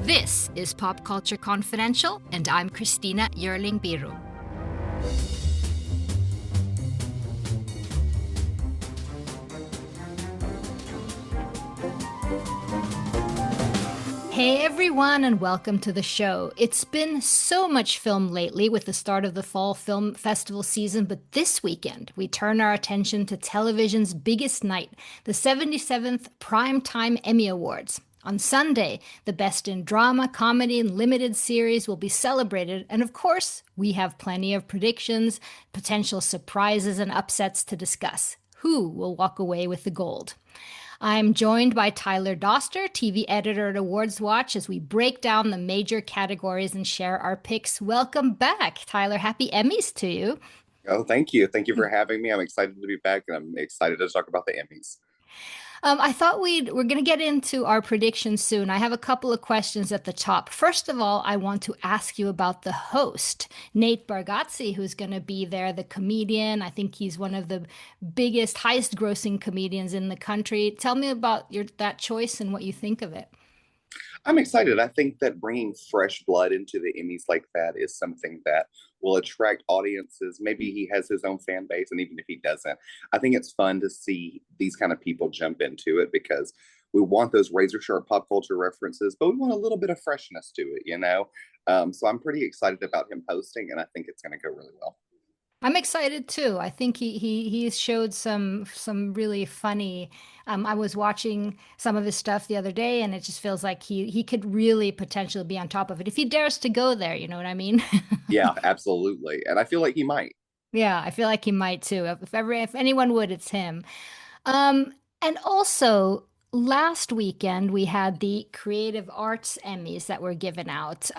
This is Pop Culture Confidential, and I'm Christina Yerling Biru. Hey everyone, and welcome to the show. It's been so much film lately with the start of the fall film festival season, but this weekend we turn our attention to television's biggest night, the 77th Primetime Emmy Awards. On Sunday, the Best in Drama, Comedy, and Limited Series will be celebrated, and of course, we have plenty of predictions, potential surprises, and upsets to discuss. Who will walk away with the gold? I'm joined by Tyler Doster, TV editor at AwardsWatch, as we break down the major categories and share our picks. Welcome back, Tyler. Happy Emmys to you. Oh, thank you. Thank you for having me. I'm excited to be back, and I'm excited to talk about the Emmys. I thought we're going to get into our predictions soon. I have a couple of questions at the top. First of all, I want to ask you about the host, Nate Bargatze, who's going to be there, the comedian. I think he's one of the biggest, highest grossing comedians in the country. Tell me about that choice and what you think of it. I'm excited. I think that bringing fresh blood into the Emmys like that is something that will attract audiences. Maybe he has his own fan base, and even if he doesn't, I think it's fun to see these kind of people jump into it because we want those razor sharp pop culture references, but we want a little bit of freshness to it. So I'm pretty excited about him hosting, and I think it's going to go really well. I'm excited too. I think he showed some really funny. I was watching some of his stuff the other day, and it just feels like he could really potentially be on top of it if he dares to go there. You know what I mean? Yeah, absolutely. And I feel like he might. Yeah, I feel like he might too. If anyone would, it's him. And also, last weekend we had the Creative Arts Emmys that were given out.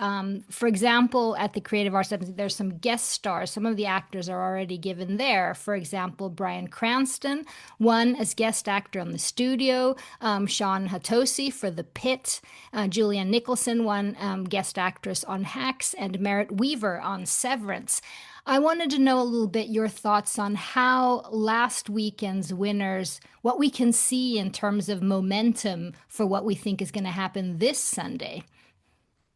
For example, at the Creative Arts Emmys, there's some guest stars. Some of the actors are already given there. For example, Bryan Cranston won as guest actor on The Studio. Sean Hatosi for The Pitt. Julianne Nicholson won guest actress on Hacks, and Merritt Wever on Severance. I wanted to know a little bit your thoughts on how last weekend's winners, what we can see in terms of momentum for what we think is going to happen this Sunday.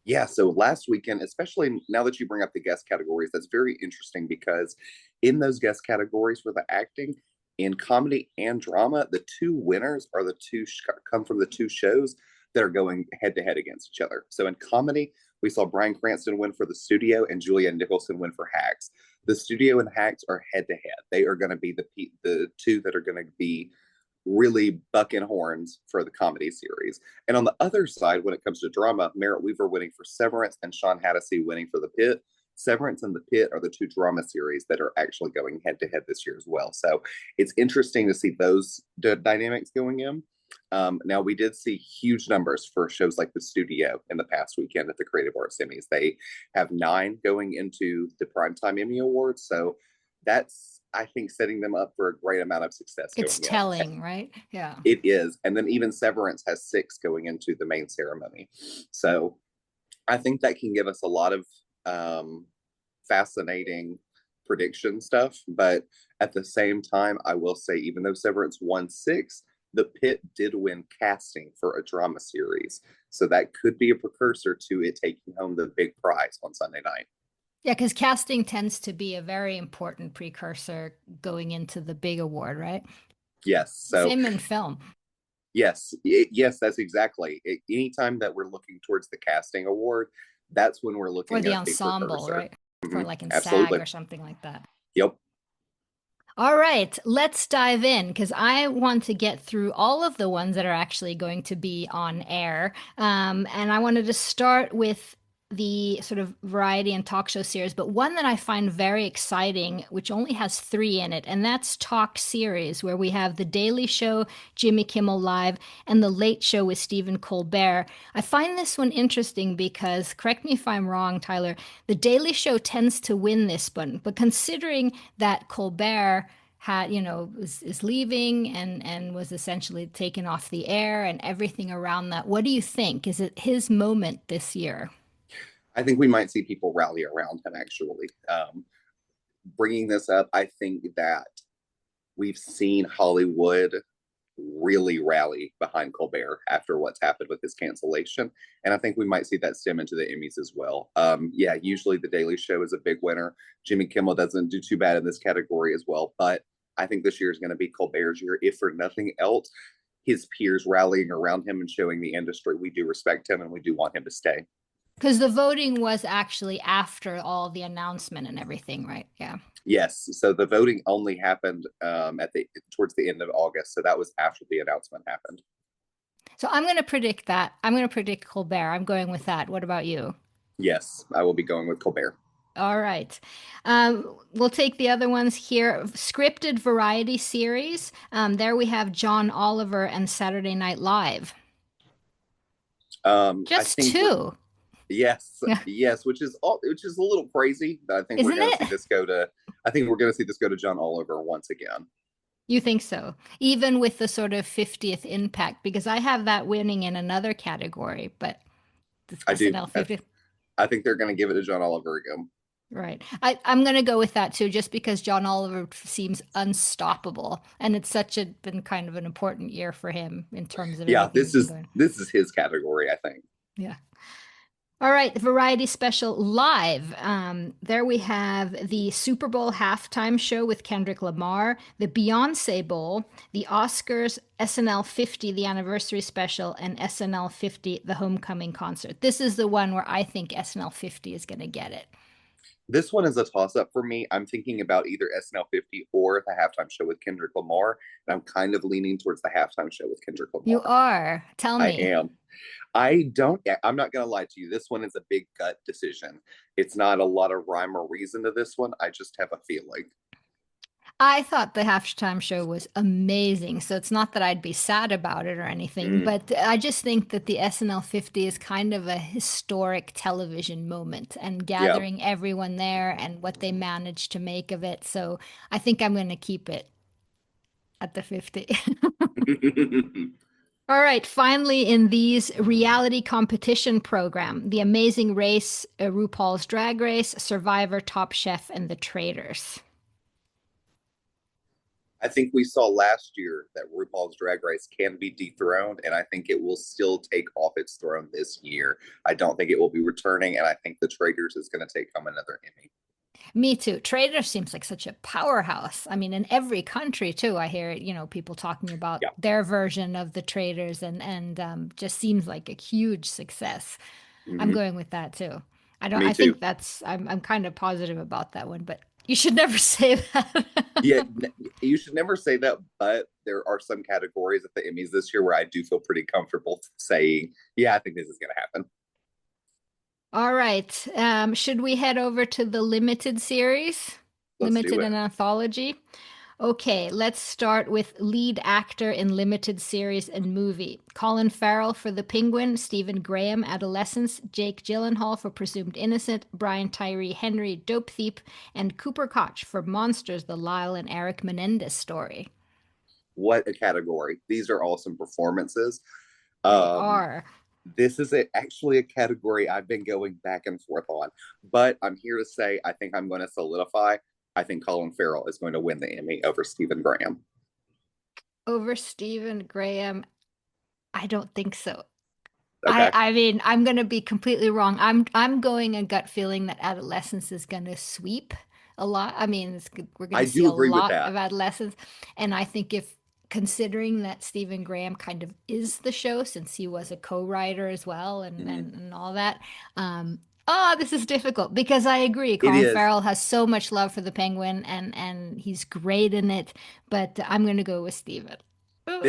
Yeah, so last weekend, especially now that you bring up the guest categories, that's very interesting because in those guest categories for the acting, in comedy and drama, the two winners are the come from the two shows that are going head to head against each other. So in comedy, we saw Bryan Cranston win for The Studio and Julianne Nicholson win for Hacks. The Studio and Hacks are head to head. They are going to be the two that are going to be really bucking horns for the comedy series. And on the other side, when it comes to drama, Merritt Wever winning for Severance and Sean Hannity winning for The Pitt. Severance and The Pitt are the two drama series that are actually going head to head this year as well. So it's interesting to see those dynamics going in. Now, we did see huge numbers for shows like The Studio in the past weekend at the Creative Arts Emmys. They have 9 going into the Primetime Emmy Awards. So that's, I think, setting them up for a great amount of success. It's telling, right? Yeah. It is. And then even Severance has 6 going into the main ceremony. So I think that can give us a lot of fascinating prediction stuff. But at the same time, I will say, even though Severance won 6, The Pitt did win casting for a drama series. So that could be a precursor to it taking home the big prize on Sunday night. Yeah, because casting tends to be a very important precursor going into the big award, right? Yes. So same in film. Yes, that's exactly it. Anytime that we're looking towards the casting award, that's when we're looking for the at ensemble, right? Mm-hmm. For like in Absolutely. SAG or something like that. Yep. All right, let's dive in because I want to get through all of the ones that are actually going to be on air. And I wanted to start with the sort of variety and talk show series, but one that I find very exciting, which only has 3 in it, and that's Talk Series, where we have The Daily Show, Jimmy Kimmel Live, and The Late Show with Stephen Colbert. I find this one interesting because, correct me if I'm wrong, Tyler, The Daily Show tends to win this one, but considering that Colbert is leaving and was essentially taken off the air and everything around that, what do you think? Is it his moment this year? I think we might see people rally around him, actually. Bringing this up, I think that we've seen Hollywood really rally behind Colbert after what's happened with his cancellation. And I think we might see that stem into the Emmys as well. Yeah, usually The Daily Show is a big winner. Jimmy Kimmel doesn't do too bad in this category as well. But I think this year is going to be Colbert's year, if for nothing else. His peers rallying around him and showing the industry we do respect him and we do want him to stay. Because the voting was actually after all the announcement and everything, right? Yeah. Yes, so the voting only happened at the towards the end of August, so that was after the announcement happened. So I'm going to predict that. I'm going to predict Colbert. I'm going with that. What about you? Yes, I will be going with Colbert. All right. We'll take the other ones here. Scripted variety series. There we have John Oliver and Saturday Night Live. I Just think we're two, yes, yes, which is a little crazy. But I think we're isn't going to see it? this go to. I think we're going to see this go to John Oliver once again. You think so? Even with the sort of 50th impact, because I have that winning in another category, but this I do. SNL 50th. I think they're going to give it to John Oliver again. Right. I'm going to go with that too, just because John Oliver seems unstoppable. And it's such a been kind of an important year for him in terms of Yeah, everything that's been going. this is his category. I think Yeah. All right, Variety Special Live. There we have the Super Bowl halftime show with Kendrick Lamar, the Beyonce Bowl, the Oscars, SNL 50, the anniversary special, and SNL 50, the homecoming concert. This is the one where I think SNL 50 is going to get it. this one is a toss up for me. I'm thinking about either SNL 50 or the halftime show with Kendrick Lamar, and I'm kind of leaning towards the halftime show with Kendrick You Lamar. are. Tell I me. am. I'm not going to lie to you. This one is a big gut decision. It's not a lot of rhyme or reason to this one. I just have a feeling. I thought the halftime show was amazing. So it's not that I'd be sad about it or anything, Mm, but I just think that the SNL 50 is kind of a historic television moment and yeah. gathering everyone there and what they managed to make of it. So I think I'm going to keep it at the 50. All right, finally, in these reality competition program, The Amazing Race, RuPaul's Drag Race, Survivor, Top Chef, and The Traitors. I think we saw last year that RuPaul's Drag Race can be dethroned, and I think it will still take off its throne this year. I don't think it will be returning, and I think The Traitors is going to take home another Emmy. Me too. Trader seems like such a powerhouse. I mean, in every country too, I hear it, people talking about Yeah. their version of the traders and just seems like a huge success. I'm Hmm. going with that too. Me I too. think I'm kind of positive about that one, but you should never say that. Yeah, you should never say that, but there are some categories at the Emmys this year where I do feel pretty comfortable saying, yeah, I think this is going to happen. All right. Should we head over to the limited series? Let's do Limited it. and anthology? Okay, let's start with lead actor in limited series and movie. Colin Farrell for The Penguin, Stephen Graham, Adolescence, Jake Gyllenhaal for Presumed Innocent, Brian Tyree Henry, Dope Thief, and Cooper Koch for Monsters, the Lyle and Eric Menendez story. What a category. These are awesome performances. They Um, are. this is actually a category I've been going back and forth on, but I'm here to say I think I'm going to solidify. I think Colin Farrell is going to win the Emmy over Stephen Graham. Over Stephen Graham, I don't think so. Okay. I mean, I'm gonna be completely wrong. I'm going a gut feeling that adolescence is gonna sweep a lot. I mean, we're gonna I see do a agree with lot that. of adolescence, and I think if considering that Stephen Graham kind of is the show since he was a co-writer as well Mhm. and all that. This is difficult because I agree. It Colin is. Farrell has so much love for the Penguin and he's great in it, but I'm gonna go with Stephen. Ugh.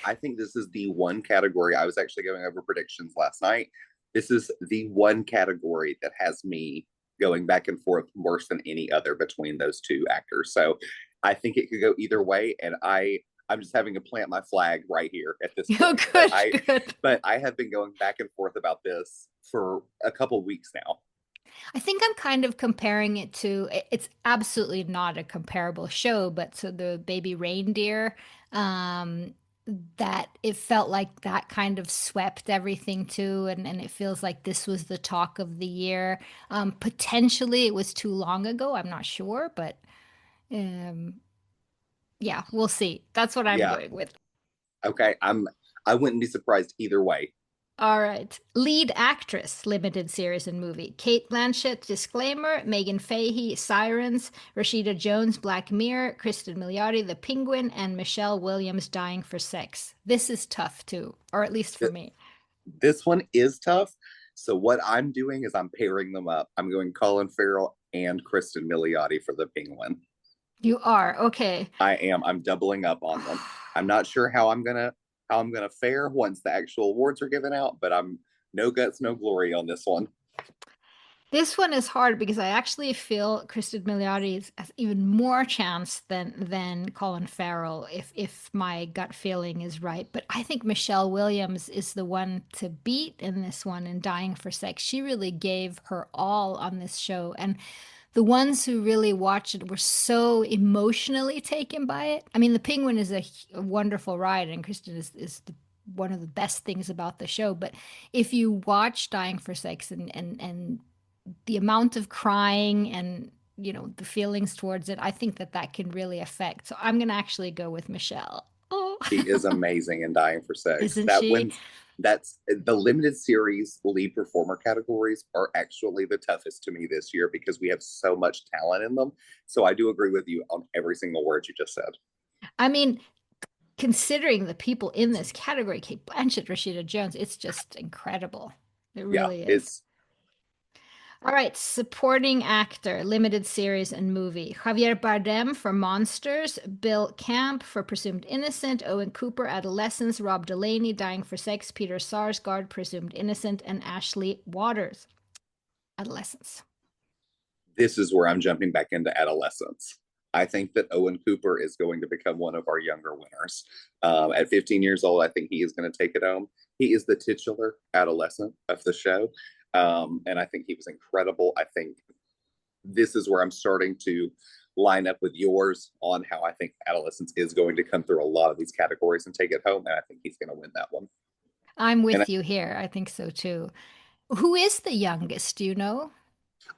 I think this is the one category. I was actually going over predictions last night. This is the one category that has me going back and forth worse than any other between those two actors. So I think it could go either way. And I'm just having to plant my flag right here at this Oh, point. good, good. But I have been going back and forth about this for a couple weeks now. I think I'm kind of comparing it to it's absolutely not a comparable show, but so the baby reindeer, um, that it felt like that kind of swept everything too, and it feels like this was the talk of the year. Potentially it was too long ago, I'm not sure, but um, yeah, we'll see. That's what I'm Yeah, going with. Okay, I wouldn't be surprised either way. All right. Lead actress, limited series and movie. Kate Blanchett, Disclaimer. Megan Fahey, Sirens. Rashida Jones, Black Mirror. Kristen Milioti, The Penguin. And Michelle Williams, Dying for Sex. This is tough too, or at least for Th- me. This one is tough. So what I'm doing is I'm pairing them up. I'm going Colin Farrell and Kristen Milioti for the Penguin. You are. Okay. I am. I'm doubling up on them. I'm not sure how I'm gonna fare once the actual awards are given out, but I'm no guts, no glory on this one. This one is hard because I actually feel Kristen Milioti has even more chance than Colin Farrell if my gut feeling is right. But I think Michelle Williams is the one to beat in this one in Dying for Sex. She really gave her all on this show, and the ones who really watched it were so emotionally taken by it. I mean, The Penguin is a wonderful ride, and Kristen is one of the best things about the show. But if you watch Dying for Sex and the amount of crying and the feelings towards it, I think that can really affect. So I'm gonna actually go with Michelle. Oh, She is amazing in Dying for Sex. isn't That she? wins. That's the limited series lead performer categories are actually the toughest to me this year because we have so much talent in them. So I do agree with you on every single word you just said. I mean, considering the people in this category, Kate Blanchett, Rashida Jones, it's just incredible. It Yeah, really is. it's All right, supporting actor, limited series and movie. Javier Bardem for Monsters, Bill Camp for Presumed Innocent, Owen Cooper, Adolescence, Rob Delaney, Dying for Sex, Peter Sarsgaard, Presumed Innocent, and Ashley Waters, Adolescence. this is where I'm jumping back into adolescence. I think that Owen Cooper is going to become one of our younger winners. At 15 years old, I think he is going to take it home. He is the titular adolescent of the show. And I think he was incredible. I think this is where I'm starting to line up with yours on how I think adolescence is going to come through a lot of these categories and take it home. And I think he's going to win that one. I'm And with you here. I think so too. Who is the youngest? Do you know?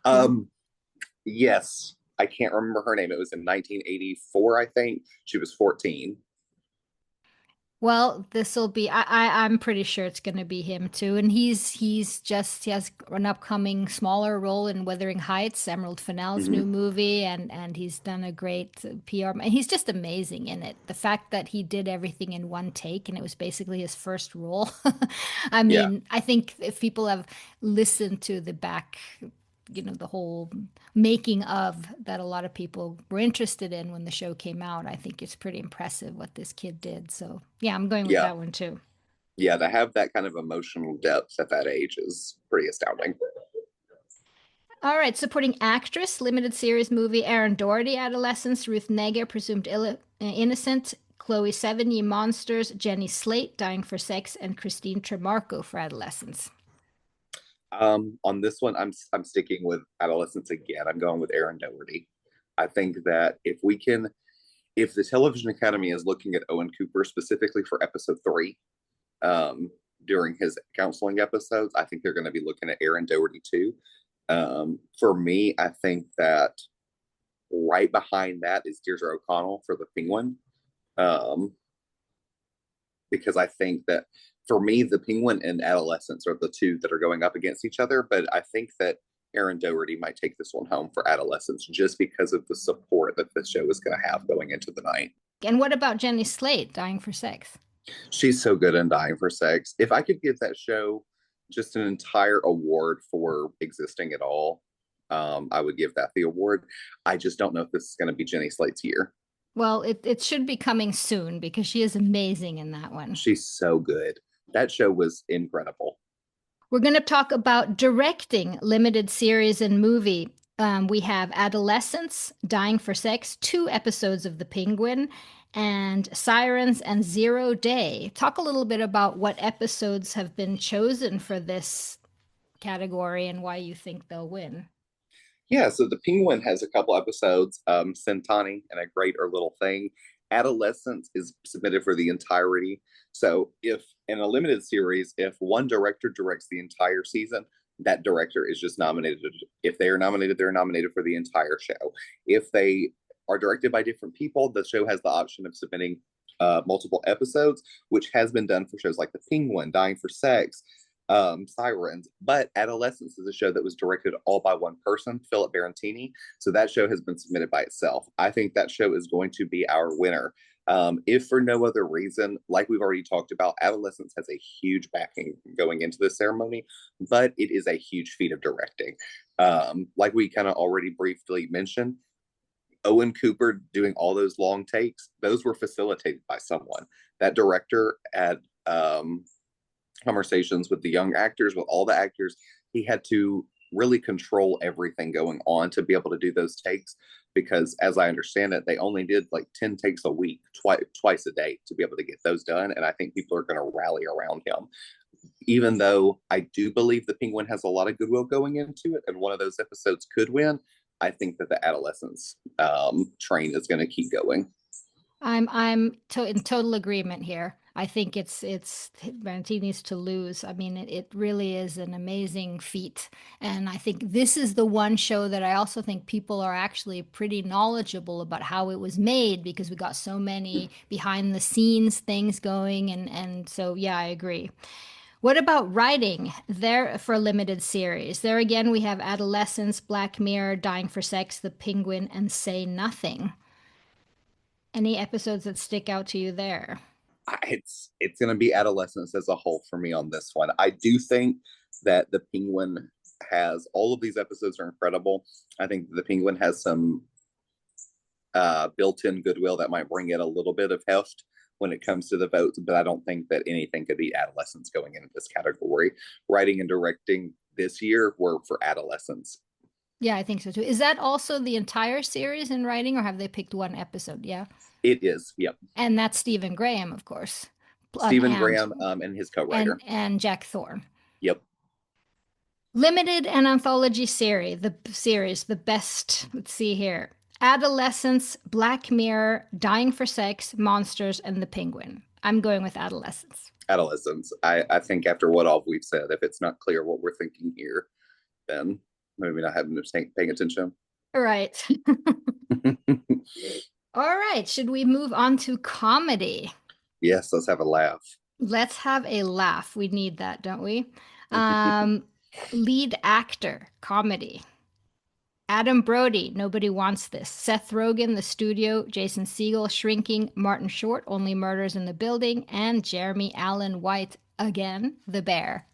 Do um, yes, I can't remember her name. It was in 1984, I think. She was 14. Well, this will be I'm pretty sure it's going to be him too. And he has an upcoming smaller role in Wuthering Heights, Emerald Fennell's new Mm-hmm. movie, and he's done a great PR. And he's just amazing in it. The fact that he did everything in one take and it was basically his first role. I Yeah, mean, I think if people have listened to the back, the whole making of that a lot of people were interested in when the show came out. I think it's pretty impressive what this kid did. So, yeah, I'm going with yeah, that one too. yeah. To have that kind of emotional depth at that age is pretty astounding. All right, supporting actress, limited series movie, Aaron Doherty, Adolescence, Ruth Negga, Innocent, Chloe Sevigny, Monsters, Jenny Slate, Dying for Sex, and Christine Tremarco for Adolescence. On this one, I'm sticking with adolescence again. I'm going with Aaron Doherty. I think that if the Television Academy is looking at Owen Cooper specifically for episode 3, during his counseling episodes, I think they're going to be looking at Aaron Doherty too. For me, I think that right behind that is Deirdre O'Connell for the Penguin, um, because I think that for me, the Penguin and Adolescence are the two that are going up against each other. But I think that Aaron Doherty might take this one home for Adolescence just because of the support that the show is going to have going into the night. And what about Jenny Slate, Dying for Sex? She's so good in Dying for Sex. If I could give that show just an entire award for existing at all, I would give that the award. I just don't know if this is going to be Jenny Slate's year. Well, it should be coming soon because she is amazing in that one. She's so good. That show was incredible. We're going to talk about directing limited series and movie. We have Adolescence, Dying for Sex, 2 episodes of The Penguin, and Sirens and Zero Day. Talk a little bit about what episodes have been chosen for this category and why you think they'll win. Yeah, so the Penguin has a couple episodes, Centani and A Great or Little Thing. Adolescence is submitted for the entirety. So if in a limited series, if one director directs the entire season, that director is just nominated. If they are nominated, they're nominated for the entire show. If they are directed by different people, the show has the option of submitting multiple episodes, which has been done for shows like The Penguin, Dying for Sex, Sirens. But Adolescence is a show that was directed all by one person, Philip Barantini. So that show has been submitted by itself. I think that show is going to be our winner. If for no other reason, like we've already talked about, Adolescence has a huge backing going into the ceremony, but it is a huge feat of directing. Like we kind of already briefly mentioned, Owen Cooper doing all those long takes, those were facilitated by someone. That director had conversations with the young actors, with all the actors. He had to really control everything going on to be able to do those takes because as I understand it, they only did like 10 takes a week, twice a day to be able to get those done. And I think people are going to rally around him. Even though I do believe the Penguin has a lot of goodwill going into it and one of those episodes could win, I think that the Adolescence train is going to keep going. In total agreement here. I think it's Valentine needs to lose. I mean, it really is an amazing feat, and I think this is the one show that I also think people are actually pretty knowledgeable about how it was made because we got so many behind the scenes things going, and so yeah, I agree. What about writing? There for a limited series. There again, we have Adolescence, Black Mirror, Dying for Sex, The Penguin, and Say Nothing. Any episodes that stick out to you there? It's going to be Adolescence as a whole for me on this one. I do think that the Penguin has all of these episodes are incredible. I think the Penguin has some built-in goodwill that might bring it a little bit of heft when it comes to the votes, but I don't think that anything could beat Adolescence going into this category. Writing and directing this year were for Adolescence. Yeah, I think so too. Is that also the entire series in writing, or have they picked one episode? Yeah. It is, yep. And that's Stephen Graham, of course. Stephen Graham and his co-writer. And Jack Thorne. Yep. Limited and anthology series, the best. Let's see here. Adolescence, Black Mirror, Dying for Sex, Monsters, and The Penguin. I'm going with Adolescence. Adolescence. I think after what all we've said, if it's not clear what we're thinking here, then maybe not having to paying attention. Right. All right. Should we move on to comedy? Yes, let's have a laugh. Let's have a laugh. We need that, don't we? Um, Lead actor, comedy. Adam Brody, Nobody Wants This. Seth Rogen, The Studio. Jason Segel, Shrinking. Martin Short, Only Murders in the Building. And Jeremy Allen White, again, The Bear.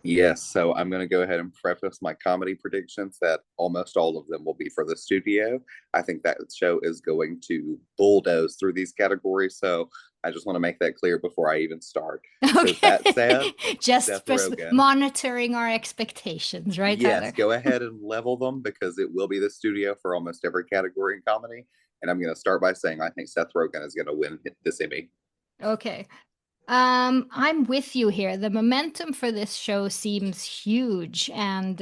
Yes, so I'm going to go ahead and preface my comedy predictions that almost all of them will be for the studio. I think that show is going to bulldoze through these categories. So I just want to make that clear before I even start. Okay. So that said, just Seth Rogen. monitoring our expectations, right, yes, Tyler? go ahead and level them because it will be the studio for almost every category in comedy. And I'm going to start by saying I think Seth Rogen is going to win this Emmy. Okay. I'm with you here. The momentum for this show seems huge, and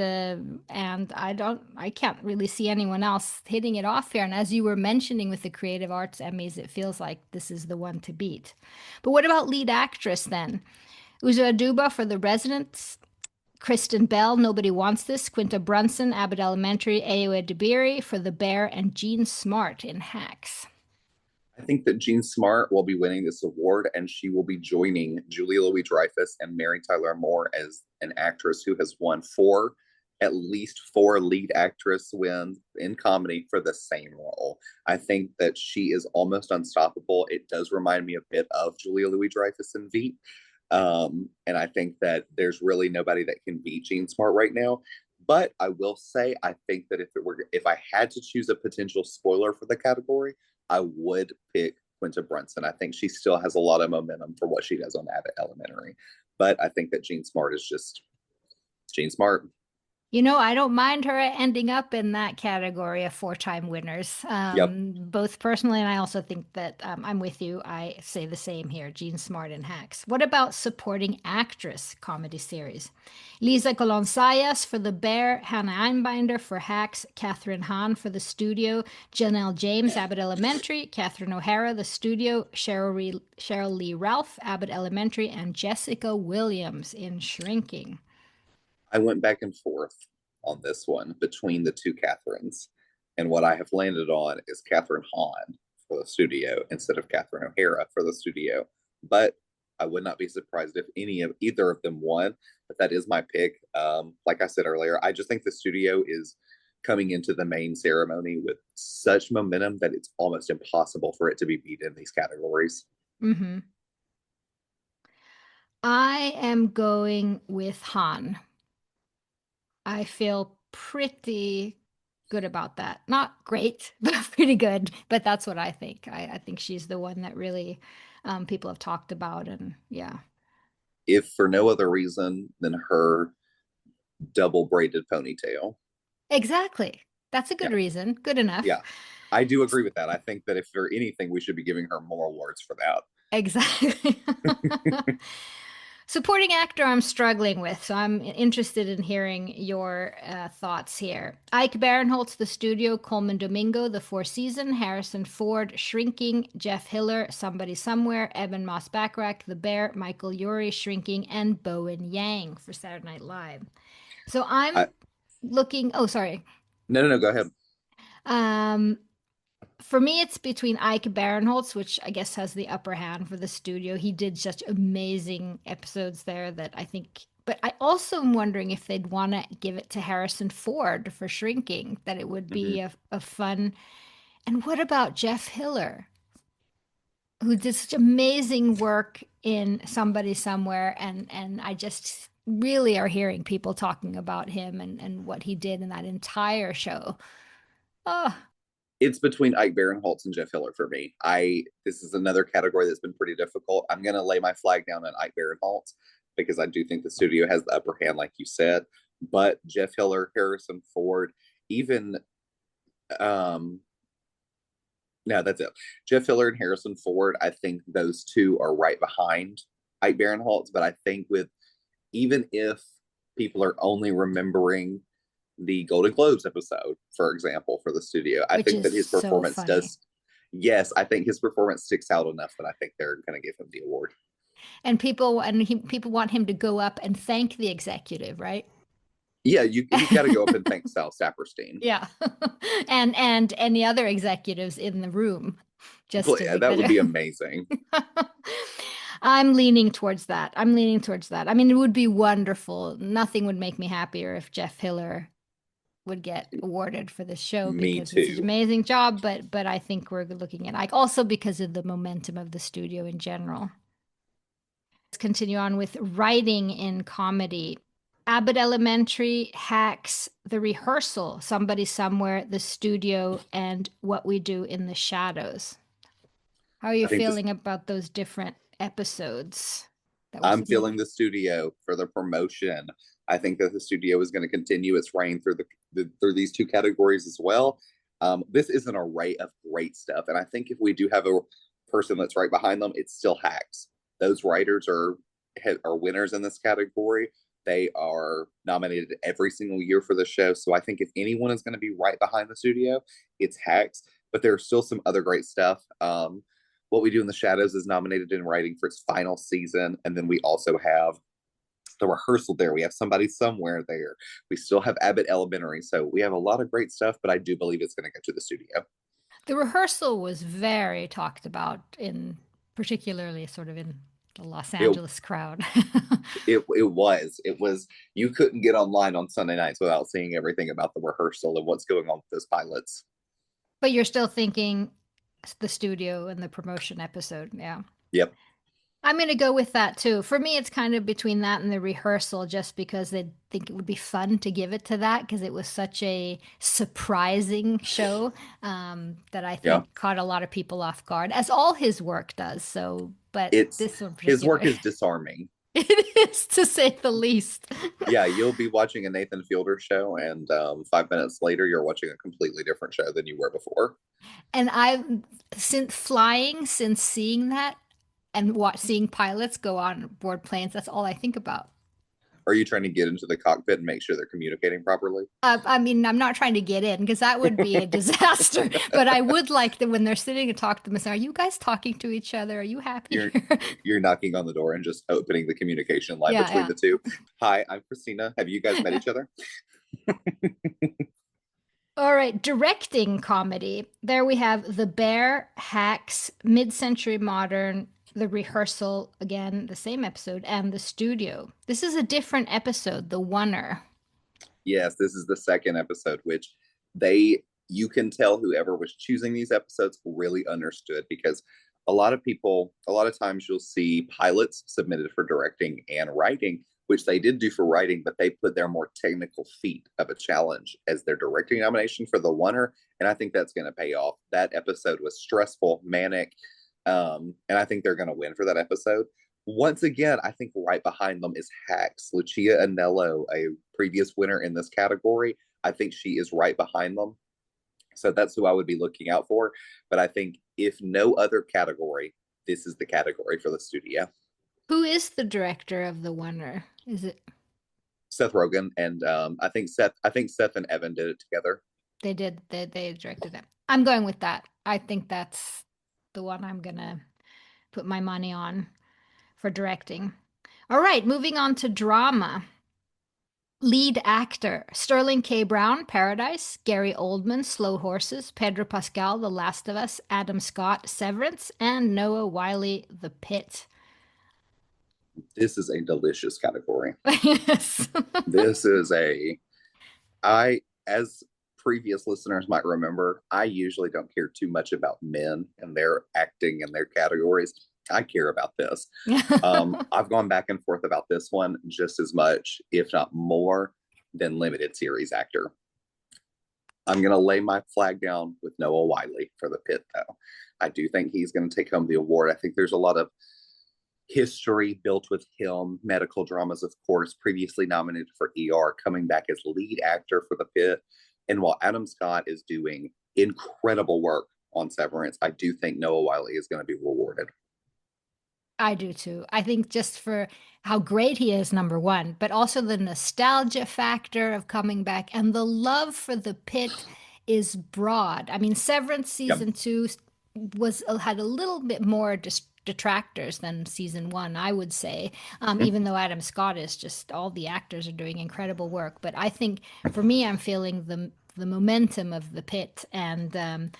I can't really see anyone else hitting it off here. And as you were mentioning with the Creative Arts Emmys, it feels like this is the one to beat. But what about lead actress then? Uzo Aduba for The Residents, Kristen Bell, Nobody Wants This, Quinta Brunson, Abbott Elementary, Ayo Edebiri for The Bear, and Jean Smart in Hacks. I think that Jean Smart will be winning this award, and she will be joining Julia Louis-Dreyfus and Mary Tyler Moore as an actress who has won at least four lead actress wins in comedy for the same role. I think that she is almost unstoppable. It does remind me a bit of Julia Louis-Dreyfus and Veep. And I think that there's really nobody that can beat Jean Smart right now. But I will say, I think that if I had to choose a potential spoiler for the category, I would pick Quinta Brunson. I think she still has a lot of momentum for what she does on Abbott Elementary. But I think that Jean Smart is just Jean Smart. You know, I don't mind her ending up in that category of four-time winners, Yep. both personally, and I also think that I'm with you. I say the same here, Jean Smart and Hacks. What about supporting actress comedy series? Lisa Colon-Sayas for The Bear, Hannah Einbinder for Hacks, Catherine Hahn for The Studio, Janelle James, Abbott Elementary, Catherine O'Hara, The Studio, Cheryl Lee Ralph, Abbott Elementary, and Jessica Williams in Shrinking. I went back and forth on this one between the two Catherines. And what I have landed on is Catherine Hahn for the studio instead of Catherine O'Hara for the studio. But I would not be surprised if either of them won. But that is my pick. Like I said earlier, I just think the studio is coming into the main ceremony with such momentum that it's almost impossible for it to be beat in these categories. Hmm. I am going with Han. I feel pretty good about that. Not great, but pretty good. But that's what I think. I think she's the one that really people have talked about. And yeah, If for no other reason than her double braided ponytail. exactly. That's a Yeah, good reason. Good enough. yeah. I do agree with that. I think that if for anything, we should be giving her more awards for that. Exactly. Supporting actor, I'm struggling with, so I'm interested in hearing your thoughts here. Ike Barinholtz, The Studio, Coleman Domingo, The Four Season, Harrison Ford, Shrinking, Jeff Hiller, Somebody Somewhere, Eben Moss Backrack, The Bear, Michael Urie, Shrinking, and Bowen Yang for Saturday Night Live. So I, I'm looking. Oh, sorry. no, no, no. Go ahead. Um, for me, it's between Ike Barinholtz, which I guess has the upper hand for the studio. He did such amazing episodes there that I think. But I also am wondering if they'd want to give it to Harrison Ford for Shrinking, that it would Mm-hmm. be a fun. And what about Jeff Hiller, who did such amazing work in Somebody Somewhere? And I just really are hearing people talking about him and what he did in that entire show. Oh, It's between Ike Barinholtz and Jeff Hiller for me. This is another category that's been pretty difficult. I'm going to lay my flag down on Ike Barinholtz because I do think the studio has the upper hand, like you said. But Jeff Hiller, Harrison Ford, even um, no, that's it. Jeff Hiller and Harrison Ford. I think those two are right behind Ike Barinholtz. But I think with even if people are only remembering the Golden Globes episode, for example, for the studio, I which think is that his so performance funny. does. Yes, I think his performance sticks out enough that I think they're going to give him the award. People want him to go up and thank the executive, right? Yeah, he's got to go up and thank Sal Saperstein. Yeah. And any other executives in the room just to make That would be that. amazing. I'm leaning towards that. I'm leaning towards that. I mean, it would be wonderful. Nothing would make me happier if Jeff Hiller would get awarded for this show Me because it's an too. amazing job, but I think we're looking at like also because of the momentum of the studio in general. Let's continue on with writing in comedy. Abbott Elementary, Hacks, The Rehearsal, Somebody Somewhere, The Studio, and What We Do in the Shadows. How are you I think this feeling about those different episodes that we're I'm seeing? feeling the studio for the promotion. I think that the studio is going to continue its reign through through these two categories as well. This is an array of great stuff, and I think if we do have a person that's right behind them, it's still Hacks. Those writers are winners in this category. They are nominated every single year for the show. So I think if anyone is going to be right behind the studio, it's Hacks. But there's still some other great stuff. What We Do in the Shadows is nominated in writing for its final season. And then we also have The Rehearsal there. We have Somebody Somewhere there. We still have Abbott Elementary. So we have a lot of great stuff, but I do believe it's going to go to the studio. The Rehearsal was very talked about in particularly sort of in the Los It, Angeles crowd. it was you couldn't get online on Sunday nights without seeing everything about the rehearsal and what's going on with those pilots. But you're still thinking the studio and the promotion episode. Yeah. Yep. I'm going to go with that too. For me, it's kind of between that and the rehearsal, just because they think it would be fun to give it to that because it was such a surprising show that I Yeah. think caught a lot of people off guard, as all his work does. So, but It's this one in his work particular, is disarming. it is to say the least. Yeah, you'll be watching a Nathan Fielder show, and 5 minutes later, you're watching a completely different show than you were before. And since seeing that and seeing pilots go on board planes, that's all I think about. Are you trying to get into the cockpit and make sure they're communicating properly? I mean, I'm not trying to get in because that would be a disaster. But I would like that when they're sitting and talk to them and say, "Are you guys talking to each other? Are you happy you're here?" you're knocking on the door and just opening the communication line Yeah, between yeah. the two. Hi, I'm Christina. Have you guys met each other? All right, directing comedy. There we have The Bear, Hacks, Mid-Century Modern, The Rehearsal, again, the same episode, and The Studio. This is a different episode, The Oneer. Yes, this is the second episode, which you can tell whoever was choosing these episodes really understood because a lot of times you'll see pilots submitted for directing and writing, which they did do for writing, but they put their more technical feat of a challenge as their directing nomination for the Oneer. And I think that's going to pay off. That episode was stressful, manic, and I think they're going to win for that episode. Once again, I think right behind them is Hacks. Lucia Anello, a previous winner in this category. I think she is right behind them. So that's who I would be looking out for. But I think if no other category, this is the category for the studio. Who is the director of The Oneer? Is it Seth Rogen and I think Seth and Evan did it together. they directed it? I'm going with that. I think that's the one I'm gonna put my money on for directing. All right, moving on to drama. Lead actor Sterling K. Brown, Paradise, Gary Oldman, Slow Horses, Pedro Pascal, The Last of Us, Adam Scott, Severance, and Noah Wiley, The Pit. This is a delicious category. Yes. This is a I as previous listeners might remember, I usually don't care too much about men and their acting and their categories. I care about this. I've gone back and forth about this one just as much, if not more, than limited series actor. I'm going to lay my flag down with Noah Wiley for the Pit, though. I do think he's going to take home the award. I think there's a lot of history built with him, medical dramas, of course, previously nominated for ER, coming back as lead actor for the Pit. And while Adam Scott is doing incredible work on Severance, I do think Noah Wiley is going to be rewarded. I do too. I think just for how great he is, number one, but also the nostalgia factor of coming back and the love for the pit is broad. I mean, Severance Yep. season two was had a little bit more detractors than season one, I would say. Even though Adam Scott is just all the actors are doing incredible work, but I think for me, I'm feeling the momentum of the pit and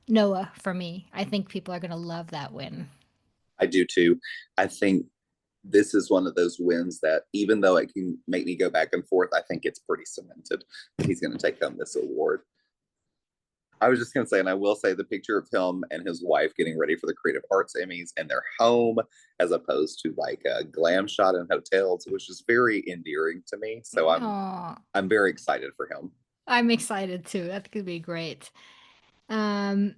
Noah for me. I think people are going to love that win. I do too. I think this is one of those wins that even though it can make me go back and forth, I think it's pretty cemented that he's going to take home this award. I was just going to say, and I will say the picture of him and his wife getting ready for the Creative Arts Emmys in their home, as opposed to like a glam shot in hotels, which is very endearing to me. So Oh, I'm very excited for him. I'm excited too. That could be great. Um,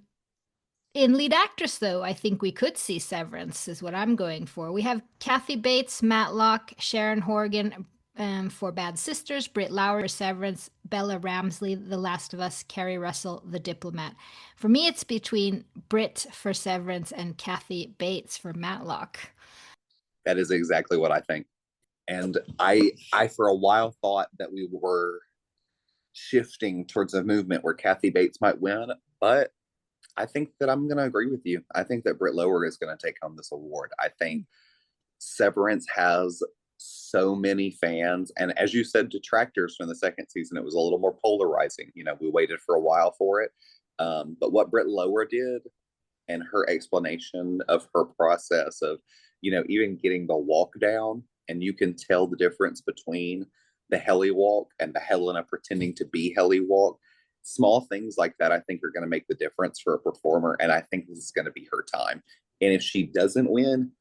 in lead actress, though, I think we could see Severance, is what I'm going for. We have Kathy Bates, Matlock, Sharon Horgan for Bad Sisters, Britt Lower for Severance, Bella Ramsey, The Last of Us, Carrie Russell, The Diplomat. For me, it's between Britt for Severance and Kathy Bates for Matlock. That is exactly what I think. And I for a while thought that we were shifting towards a movement where Kathy Bates might win, but I think that I'm going to agree with you. I think that Britt Lower is going to take home this award. I think Severance has so many fans, and as you said, detractors from the second season. It was a little more polarizing. You know, we waited for a while for it, but what Britt Lower did and her explanation of her process of, you know, even getting the walk down, and you can tell the difference between the heli walk and the Helena pretending to be heli walk. Small things like that, I think, are going to make the difference for a performer, and I think this is going to be her time. And if she doesn't win,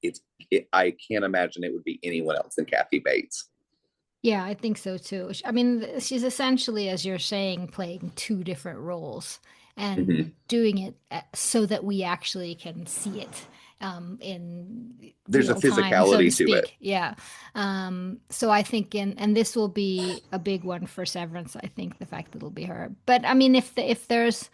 I can't imagine it would be anyone else than Kathy Bates. Yeah, I think so too. I mean, she's essentially, as you're saying, playing two different roles and Mm-hmm. doing it so that we actually can see it in There's a real time, so to physicality to it. speak. Yeah. So I think, and this will be a big one for Severance. I think the fact that it'll be her. But I mean, if there's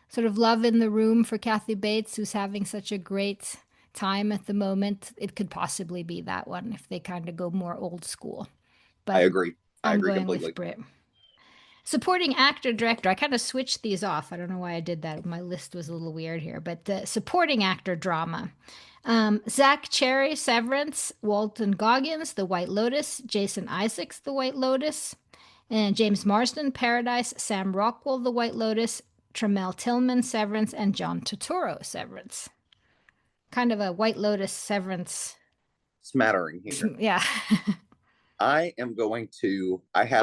sort of love in the room for Kathy Bates, who's having such a great time at the moment, it could possibly be that one if they kind of go more old school, I but agree. I I'm agree going with completely. Brit. Supporting actor, director. I kind of switched these off. I don't know why I did that. My list was a little weird here, but the supporting actor drama. Zach Cherry, Severance, Walton Goggins, The White Lotus, Jason Isaacs, The White Lotus, And James Marsden, Paradise, Sam Rockwell, The White Lotus, Tremel Tillman, Severance, and John Turturro, Severance. Kind of a White Lotus Severance. Smattering here. Yeah. I have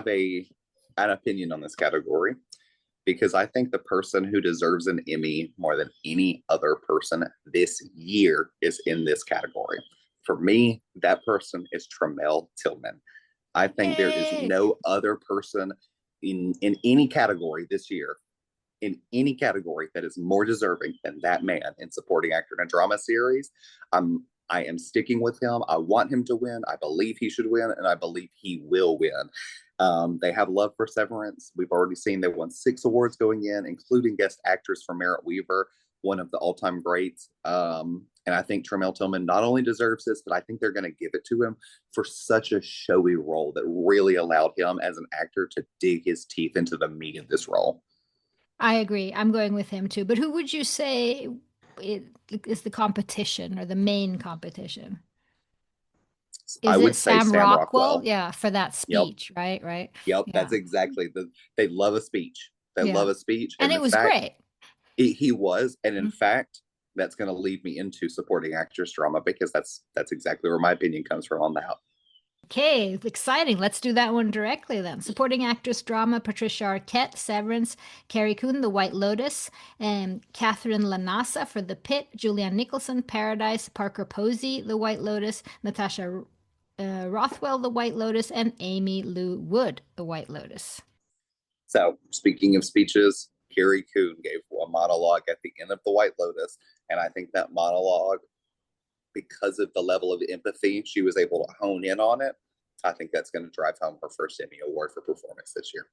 an opinion on this category because I think the person who deserves an Emmy more than any other person this year is in this category. For me, that person is Tremel Tillman. I think there is Yay! no other person in any category this year, in any category, that is more deserving than that man in supporting actor in a drama series. I am sticking with him. I want him to win. I believe he should win, and I believe he will win. They have love for Severance. We've already seen they won 6 awards going in, including Guest Actress for Merritt Weaver, one of the all-time greats. And I think Tremel Tillman not only deserves this, but I think they're going to give it to him for such a showy role that really allowed him as an actor to dig his teeth into the meat of this role. I agree. I'm going with him too. But who would you say it is the competition or the main competition? I Is it would say Sam Sam Rockwell? Rockwell. Yeah, for that Yep. speech, right? Right. Yep. That's Yeah. exactly they love a speech. They Yeah. love a speech. And And it in was fact, great. he was. And in Mm. fact, that's going to lead me into supporting actress drama because that's exactly where my opinion comes from on that. Okay, exciting. Let's do that one directly then. Supporting actress drama, Patricia Arquette, Severance, Carrie Coon, The White Lotus, and Catherine Lanasa for The Pit, Julianne Nicholson, Paradise, Parker Posey, The White Lotus, Natasha Rothwell, The White Lotus, and Amy Lou Wood, The White Lotus. So, speaking of speeches, Carrie Coon gave a monologue at the end of The White Lotus. And I think that monologue, because of the level of empathy she was able to hone in on it, I think that's going to drive home her first Emmy Award for performance this year.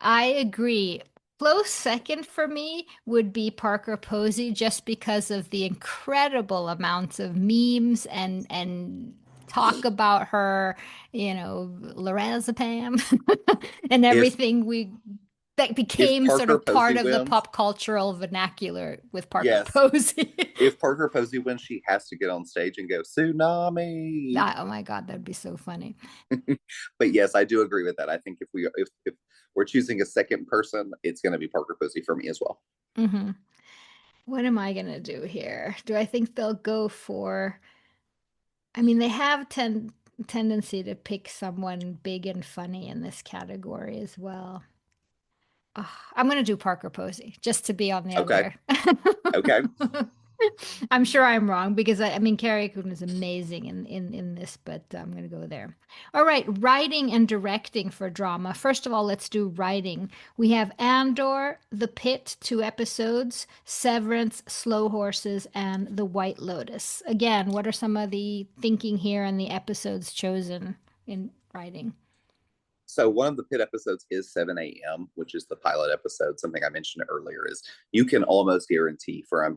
I agree. Close second for me would be Parker Posey just because of the incredible amounts of memes and talk about her, lorazepam and If everything we that if became sort Parker of part Posey of the wins, pop cultural vernacular with Parker yes, Posey. if Parker Posey wins, she has to get on stage and go tsunami. Oh my God, that'd be so funny. But yes, I do agree with that. I think if we're choosing a second person, it's going to be Parker Posey for me as well. Hmm. What am I gonna do here? Do I think they'll go for? I mean, they have tendency to pick someone big and funny in this category as well. Ugh, I'm going to do Parker Posey just to be on the Okay. other. Okay. I'm sure I'm wrong because I mean Carrie Coon is amazing in this, but I'm going to go there. All right, writing and directing for drama. First of all, let's do writing. We have Andor, The Pit, 2 episodes, Severance, Slow Horses, and The White Lotus. Again, what are some of the thinking here and the episodes chosen in writing? So one of the Pit episodes is 7 a.m., which is the pilot episode. Something I mentioned earlier is you can almost guarantee for a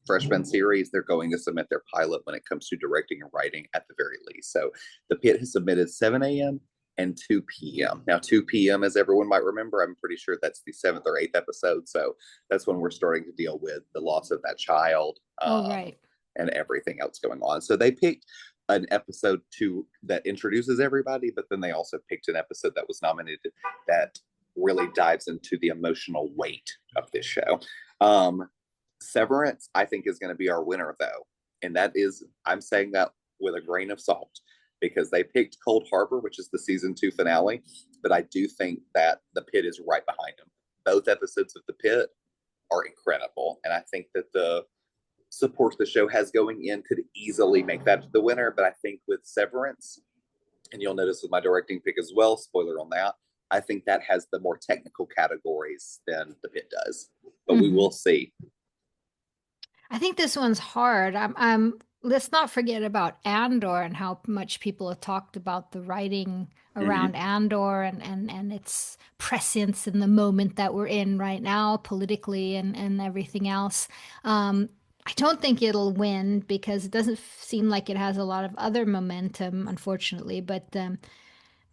freshman series, they're going to submit their pilot when it comes to directing and writing at the very least. So the Pit has submitted 7 a.m. and 2 p.m. Now 2 p.m., as everyone might remember, I'm pretty sure that's the 7th or 8th episode. So that's when we're starting to deal with the loss of that child, Oh, right. and everything else going on. So they picked an episode that introduces everybody, but then they also picked an episode that was nominated that really dives into the emotional weight of this show. Severance, I think, is going to be our winner, though, and I'm saying that with a grain of salt because they picked Cold Harbor, which is the season 2 finale, but I do think that The Pit is right behind them. Both episodes of The Pit are incredible, and I think that the support the show has going in could easily make that the winner. But I think with Severance, and you'll notice with my directing pick as well, spoiler on that, I think that has the more technical categories than The Pit does. But we Hmm. will see. I think this one's hard. Let's not forget about Andor and how much people have talked about the writing Mm-hmm. around Andor and its prescience in the moment that we're in right now, politically and everything else. I don't think it'll win because it doesn't seem like it has a lot of other momentum, unfortunately. But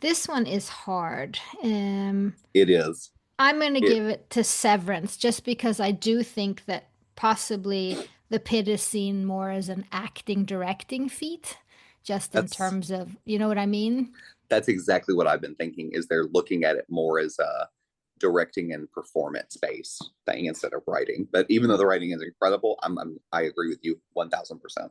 this one is hard. It is. I'm going to It give it to Severance just because I do think that possibly The Pit is seen more as an acting directing feat, just in that's terms of, you know what I mean? That's exactly what I've been thinking. Is they're looking at it more as a directing and performance based thing instead of writing. But even though the writing is incredible, I agree with you 1,000%.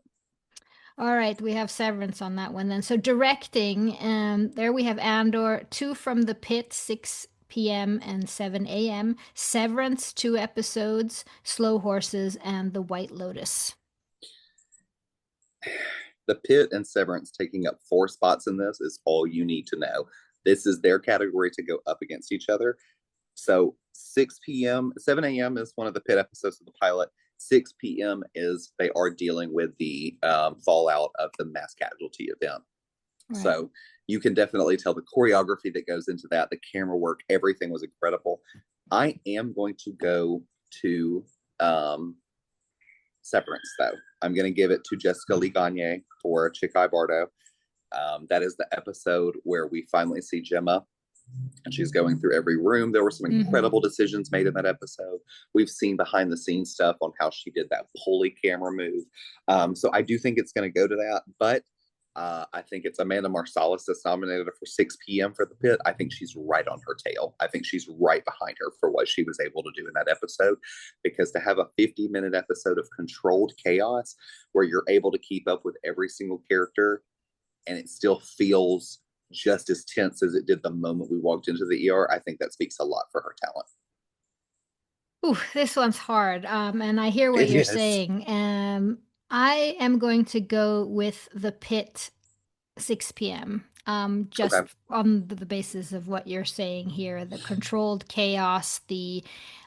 All right, we have Severance on that one then. So directing, there we have Andor, two from the pit, 6 p.m. and 7 a.m. Severance, 2 episodes, Slow Horses, and The White Lotus. The Pit and Severance taking up 4 spots in this is all you need to know. This is their category to go up against each other. So 6 p.m., 7 a.m. is one of the Pit episodes of the pilot. 6 p.m. is they are dealing with the fallout of the mass casualty event. Right. So you can definitely tell the choreography that goes into that, the camera work, everything was incredible. I am going to go to Severance, though. I'm going to give it to Jessica Lee Gagne for Chikai Bardo. That is the episode where we finally see Gemma, and she's going through every room. There were some Mm-hmm. incredible decisions made in that episode. We've seen behind the scenes stuff on how she did that pulley camera move. So I do think it's going to go to that, but I think it's Amanda Marsalis that's nominated for 6 p.m. for the pit. I think she's right on her tail. I think she's right behind her for what she was able to do in that episode. Because to have a 50-minute episode of controlled chaos where you're able to keep up with every single character and it still feels just as tense as it did the moment we walked into the ER, I think that speaks a lot for her talent. Ooh, this one's hard. And I hear what It you're is. saying. I am going to go with The Pit, 6 p.m. Just Okay. on the basis of what you're saying here, the controlled chaos, the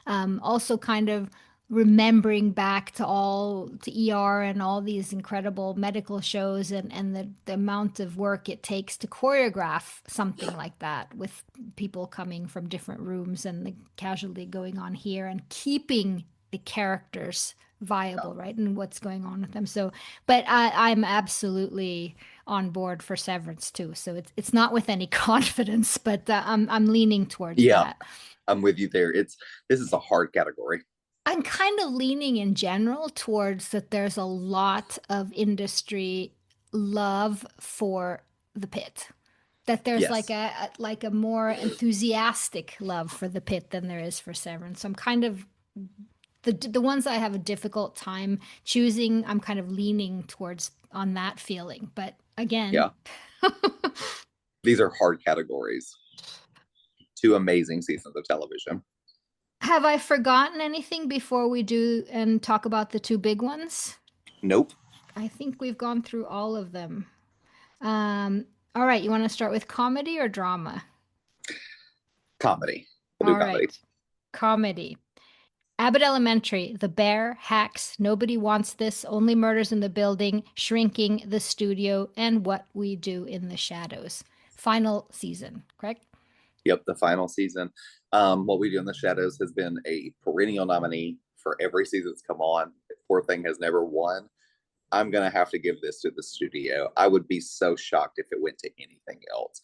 also kind of remembering back to all to ER and all these incredible medical shows and the amount of work it takes to choreograph something like that with people coming from different rooms and the casualty going on here and keeping the characters Yeah. viable, right? And what's going on with them. So, but I'm absolutely on board for Severance too. So it's not with any confidence, but I'm leaning towards Yeah, that. I'm with you there. This is a hard category. I'm kind of leaning in general towards that there's a lot of industry love for the pit. That there's Yes. like a more enthusiastic love for the pit than there is for Severance. So I'm kind of the ones I have a difficult time choosing, I'm kind of leaning towards on that feeling. But again, Yeah. These are hard categories. 2 amazing seasons of television. have I forgotten anything before we do and talk about the two big ones? Nope. I think we've gone through all of them. All right, you want to start with comedy or drama? Comedy. We'll do All comedy. right, comedy. Abbott Elementary, The Bear, Hacks, Nobody Wants This, Only Murders in the Building, Shrinking, The Studio, and What We Do in the Shadows. Final season, correct? Yep, the final season. What We Do in the Shadows has been a perennial nominee for every season that's come on. Poor thing has never won. I'm gonna have to give this to the studio. I would be so shocked if it went to anything else.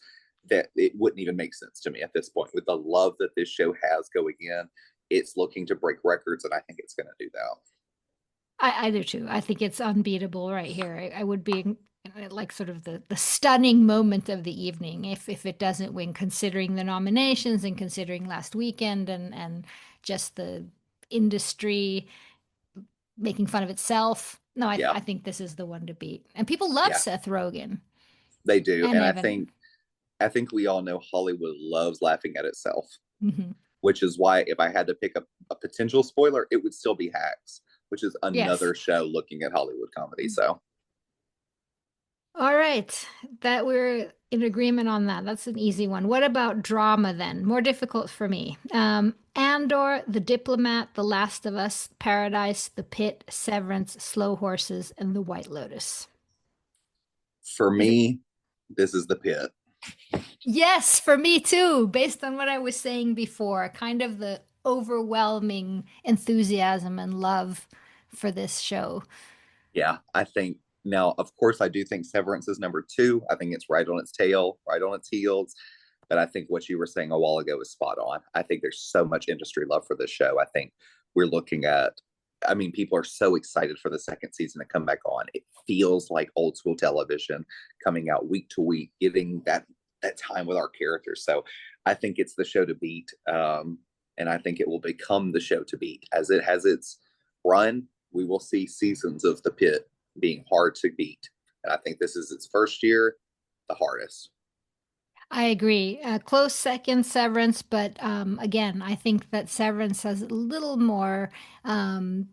That it wouldn't even make sense to me at this point. With the love that this show has going in, it's looking to break records, and I think it's gonna do that. I do too. I think it's unbeatable right here. I would be like sort of the stunning moment of the evening if it doesn't win, considering the nominations and considering last weekend and just the industry making fun of itself. No, Yeah, I think this is the one to beat. And people love yeah, Seth Rogen they do, and and Evan. I think we all know Hollywood loves laughing at itself, Hmm. which is why if I had to pick a potential spoiler, it would still be Hacks, which is Yes. another show looking at Hollywood comedy. So All right, that we're in agreement on that. That's an easy one. What about drama then? More difficult for me. Andor, The Diplomat, The Last of Us, Paradise, The Pit, Severance, Slow Horses, and The White Lotus. for Is it? me, this is the pit. Yes, for me too, based on what I was saying before, kind of the overwhelming enthusiasm and love for this show. Yeah, I think now, of course, I do think Severance is number 2. I think it's right on its tail, right on its heels. But I think what you were saying a while ago is spot on. I think there's so much industry love for this show. I think we're looking at, I mean, people are so excited for the second season to come back on. It feels like old school television coming out week to week, getting that that time with our characters. So I think it's the show to beat. And I think it will become the show to beat. As it has its run, we will see seasons of The Pit being hard to beat. And I think this is its first year, the hardest. I agree. Close second, Severance, but again, I think that Severance has a little more um,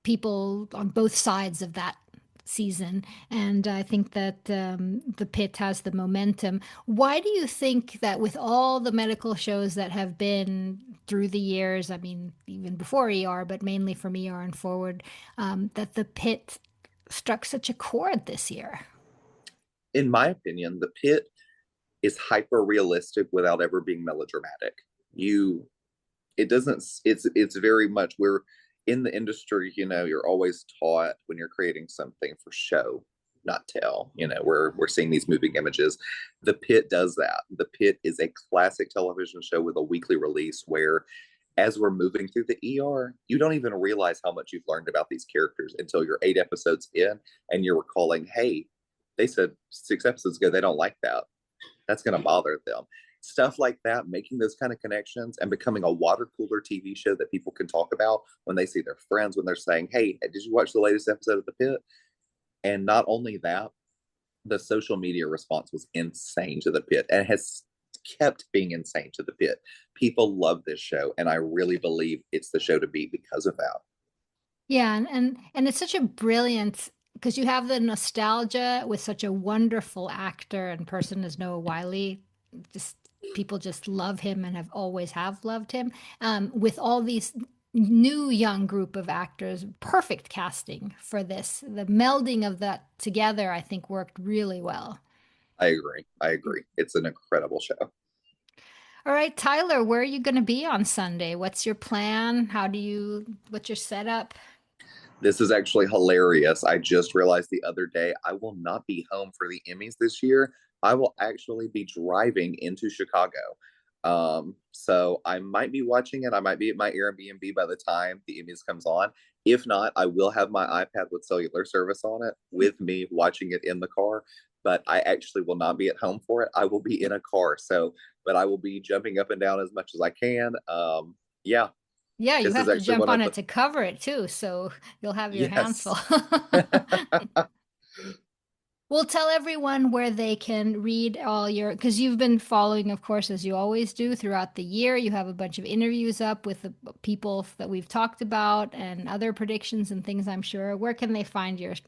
people on both sides of that season, and I think that the Pit has the momentum. Why do you think that with all the medical shows that have been through the years, I mean, even before ER, but mainly from ER and forward, that the Pit struck such a chord this year? In my opinion, The Pit is hyper realistic without ever being melodramatic. You it doesn't it's very much we're in the industry, you're always taught when you're creating something for show, not tell. We're seeing these moving images. The Pit does that. The Pit is a classic television show with a weekly release where as we're moving through the ER, you don't even realize how much you've learned about these characters until you're 8 episodes in and you're recalling, hey, they said 6 episodes ago they don't like that. That's going to bother them. Stuff like that, making those kind of connections and becoming a water cooler TV show that people can talk about when they see their friends, when they're saying, hey, did you watch the latest episode of The Pit? And not only that, the social media response was insane to The Pit and has kept being insane to The Pit. People love this show, and I really believe it's the show to beat because of that. Yeah, and it's such a brilliant because you have the nostalgia with such a wonderful actor and person as Noah Wiley. Just people just love him and have loved him. With all these new young group of actors, perfect casting for this. The melding of that together, I think, worked really well. I agree. I agree. It's an incredible show. All right, Tyler, where are you going to be on Sunday? What's your plan? What's your setup? This is actually hilarious. I just realized the other day I will not be home for the Emmys this year. I will actually be driving into Chicago. So I might be watching it. I might be at my Airbnb by the time the Emmys comes on. If not, I will have my iPad with cellular service on it with me watching it in the car. But I actually will not be at home for it. I will be in a car. But I will be jumping up and down as much as I can. Yeah, Yeah, you this is have to actually jump one on of it the to cover it too, so you'll have your hands full. yes. We'll tell everyone where they can read all your, because you've been following, of course, as you always do throughout the year. You have a bunch of interviews up with the people that we've talked about and other predictions and things, I'm sure. Where can they find your You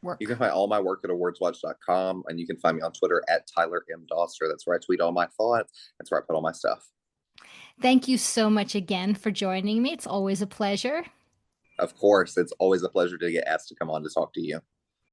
work? can find all my work at awardswatch.com, and you can find me on Twitter at Tyler M. Doster. That's where I tweet all my thoughts. That's where I put all my stuff. Thank you so much again for joining me. It's always a pleasure. Of course, it's always a pleasure to get asked to come on to talk to you.